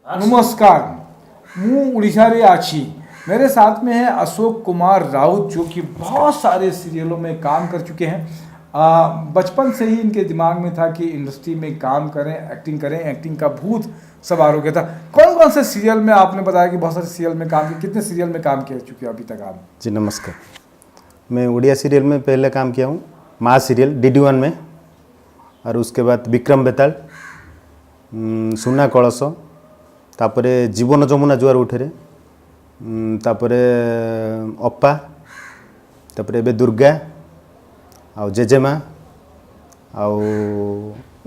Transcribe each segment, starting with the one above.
नमस्कार, मैं उड़ीसा रे आची। मेरे साथ में है अशोक कुमार राउत, जो कि बहुत सारे सीरियलों में काम कर चुके हैं। बचपन से ही इनके दिमाग में था कि इंडस्ट्री में काम करें, एक्टिंग का भूत सवार हो गया था। कौन कौन से सीरियल में आपने बताया कि बहुत सारे सीरियल में काम किया, कितने सीरियल में काम कर चुके हैं अभी तक आप? जी नमस्कार, मैं उड़िया सीरियल में पहले काम किया हूँ, माँ सीरियल DD1 में, और उसके बाद विक्रम बेताल, सुना कलश, तापरे जीवन जमुना जुआर उठे, तापरे अप्पा, तापरे एबे दुर्गा आउ जेजेमा आउ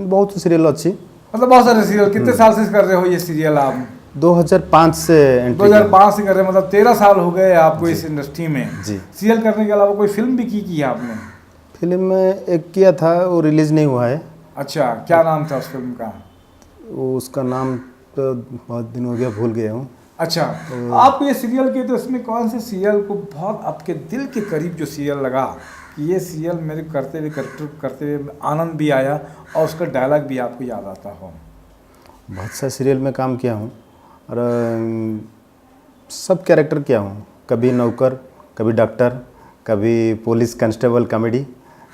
बहुत सीरियल अच्छी। मतलब बहुत सारे सीरियल। कितने साल से कर रहे हो ये सीरियल आप? 2005 से एंट्री 2005 से कर रहे हैं, मतलब 13 साल हो गए आपको इस इंडस्ट्री में। जी। सीरियल करने के अलावा कोई फिल्म भी की है आपने? फिल्म में एक किया था, वो रिलीज नहीं हुआ है। अच्छा, क्या नाम था उस फिल्म का? उसका नाम तो बहुत दिन हो गया, भूल गया हूँ। अच्छा, आपको ये सीरियल के तो इसमें कौन से सीरियल को बहुत आपके दिल के करीब जो सीरियल लगा कि ये सीरियल मेरे करते हुए आनंद भी आया और उसका डायलॉग भी आपको याद आता हो? बहुत सा सीरियल में काम किया हूँ और सब कैरेक्टर किया हूँ, कभी नौकर, कभी डॉक्टर, कभी पुलिस कांस्टेबल कॉमेडी,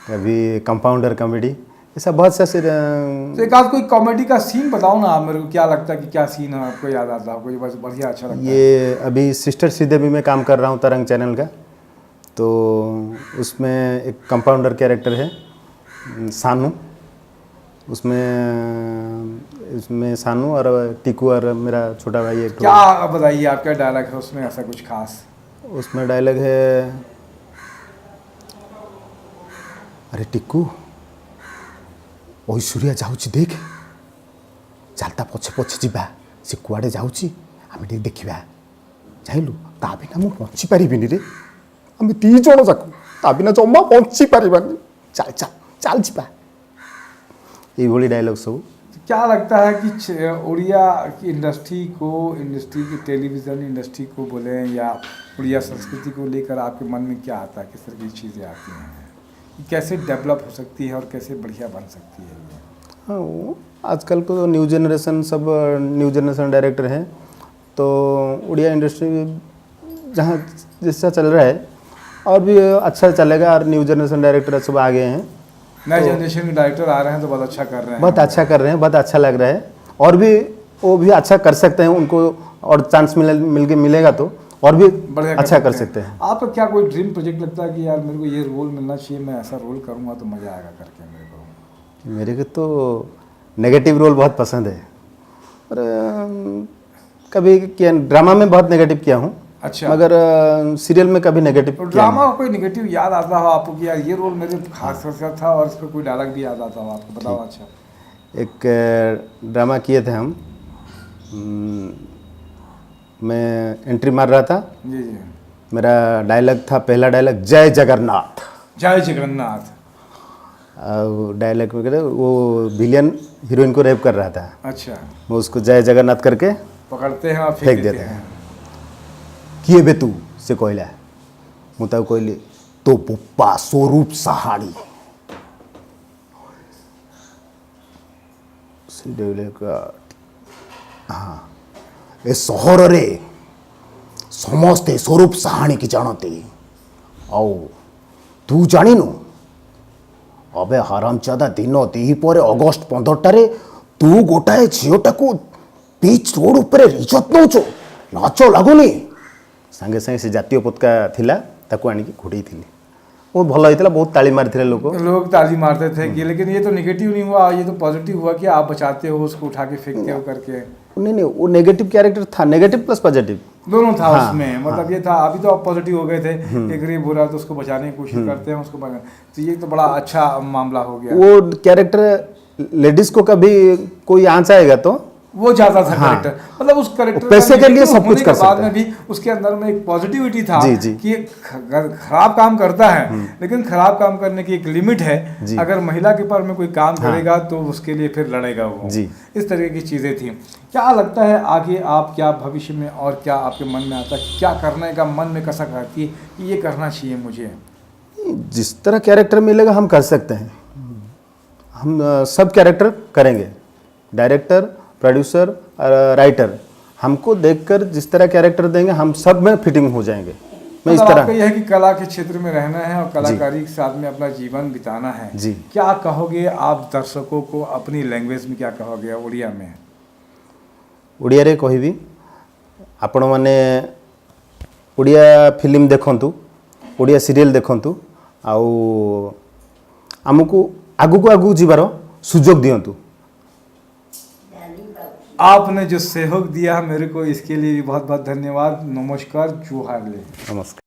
कभी कंपाउंडर कॉमेडी, ऐसा बहुत सा तो एक आध कोई कॉमेडी का सीन बताओ ना आप मेरे को। क्या लगता है कि क्या सीन है आपको याद आता है, कोई बस बढ़िया अच्छा लगता है? ये अभी सिस्टर श्रीदेवी में काम कर रहा हूँ, तरंग चैनल का, तो उसमें एक कंपाउंडर कैरेक्टर है सानू, उसमें सानू और टीकू और मेरा छोटा भाई एक। क्या बताइए आप, क्या डायलॉग है उसमें ऐसा कुछ खास? उसमें डायलॉग है, अरे टीकू ऐश्वर्या जाऊँची देख, चालता पछे पछे जीवा, से कुआडे जाऊँची आमे टिके देखिबा, जाइलु ता बिना मु बंची पारिबिनी रे, आमे दी जण जाक ता बिना जम्मा बंची पारिबानी, चल चल चल जीवा, ये भली डायलॉग सब। क्या लगता है कि उड़िया की इंडस्ट्री की टेलीविज़न इंडस्ट्री को बोले या उड़िया संस्कृति को लेकर आपके मन में क्या आता है, किस तरह की चीज़ें आती हैं, कैसे डेवलप हो सकती है और कैसे बढ़िया बन सकती है ये? हाँ, आजकल को न्यू जनरेशन डायरेक्टर हैं, तो उड़िया इंडस्ट्री जहाँ जैसा चल रहा है और भी अच्छा चलेगा, और न्यू जनरेशन डायरेक्टर सब आ गए हैं, नए जनरेशन के डायरेक्टर आ रहे हैं तो बहुत अच्छा कर रहे हैं, बहुत अच्छा कर रहे हैं, बहुत अच्छा लग रहा है, और भी वो भी अच्छा कर सकते हैं, उनको और चांस मिलेगा तो और भी अच्छा कर सकते हैं। आपका क्या कोई ड्रीम प्रोजेक्ट लगता है कि यार मेरे को ये रोल मिलना चाहिए, मैं ऐसा रोल करूँगा तो मज़ा आएगा करके? मेरे को तो नेगेटिव रोल बहुत पसंद है, और कभी किया ड्रामा में बहुत नेगेटिव किया हूँ। अच्छा, मगर सीरियल में कभी नेगेटिव तो ड्रामा का कोई नेगेटिव याद आता हो आपको कि यार ये रोल मेरे खास था और इसका कोई डायलॉग भी याद आता हो आपको, बताओ। अच्छा, एक ड्रामा किए थे हम, मैं एंट्री मार रहा था जी जी, मेरा डायलॉग था, पहला डायलॉग जय जगन्नाथ। जय जगन्नाथ। डायलॉग वगैरह, वो विलियन हीरोइन को रेप कर रहा था। अच्छा, वो उसको जय जगन्नाथ करके पकड़ते हैं और फेंक देते हैं। किए बे तू से कहला, मुझे कहली तो बोपा स्वरूप साहाड़ी। हाँ, ए सहर रे समस्ते स्वरूप साहाणी की जानते, आओ तू जानिनु अबे हरामजादा दिन द्विपहर अगस्ट 15 तू गोटाए झीटा को बीच रोड उपर रिजत नौचो, लाज लगुनि? सांगे सांगे से जातीय पताका थिला, ताकू आनिकी घोड़े थी, बहुत भल होता, बहुत ताली मारी लोग ताली मारते थे कि, लेकिन ये तो नेगेटिव नहीं हुआ, ये तो पॉजिटिव हुआ कि आप बचाते हो उसको, उठा के फेंकते हो करके। नहीं, वो नेगेटिव कैरेक्टर था, नेगेटिव प्लस पॉजिटिव दोनों था। हाँ, उसमें मतलब हाँ, ये था। अभी तो आप पॉजिटिव हो गए थे, एक गरीब हो रहा तो उसको बचाने की कोशिश करते हैं, उसको बचाने, तो ये तो बड़ा अच्छा मामला हो गया। वो कैरेक्टर लेडीज को कभी कोई आंच आएगा तो वो जाता था। हाँ, कैरेक्टर मतलब उस कैरेक्टर पैसे के लिए सब कुछ कर सकता है। बाद में भी उसके अंदर में एक पॉजिटिविटी था जी। कि खराब काम करता है, लेकिन खराब काम करने की एक लिमिट है। अगर महिला के ऊपर में कोई काम करेगा तो उसके लिए फिर लड़ेगा वो जी। इस तरह की चीज़ें थी। क्या लगता है आगे आप क्या भविष्य में और क्या आपके मन में आता है, क्या करने का मन में कसक आती है कि ये करना चाहिए मुझे? जिस तरह कैरेक्टर मिलेगा हम कर सकते हैं, हम सब कैरेक्टर करेंगे, डायरेक्टर, प्रोड्यूसर, राइटर, हमको देखकर जिस तरह कैरेक्टर देंगे हम सब में फिटिंग हो जाएंगे। मैं इस मतलब तरह आपका यह है कि कला के क्षेत्र में रहना है और कलाकारी के साथ में अपना जीवन बिताना है। जी। क्या कहोगे आप दर्शकों को अपनी लैंग्वेज में, क्या कहोगे उड़िया में? ओडिया कहबी आपण मैंने ओडिया फिल्म देखंतु, ओडिया सीरियल देखंतु, आउ आमको आगु आगु जीवार सुजोग दियंतु। आपने जो सहयोग दिया मेरे को, इसके लिए भी बहुत बहुत धन्यवाद। नमस्कार, जोहार ले। नमस्कार।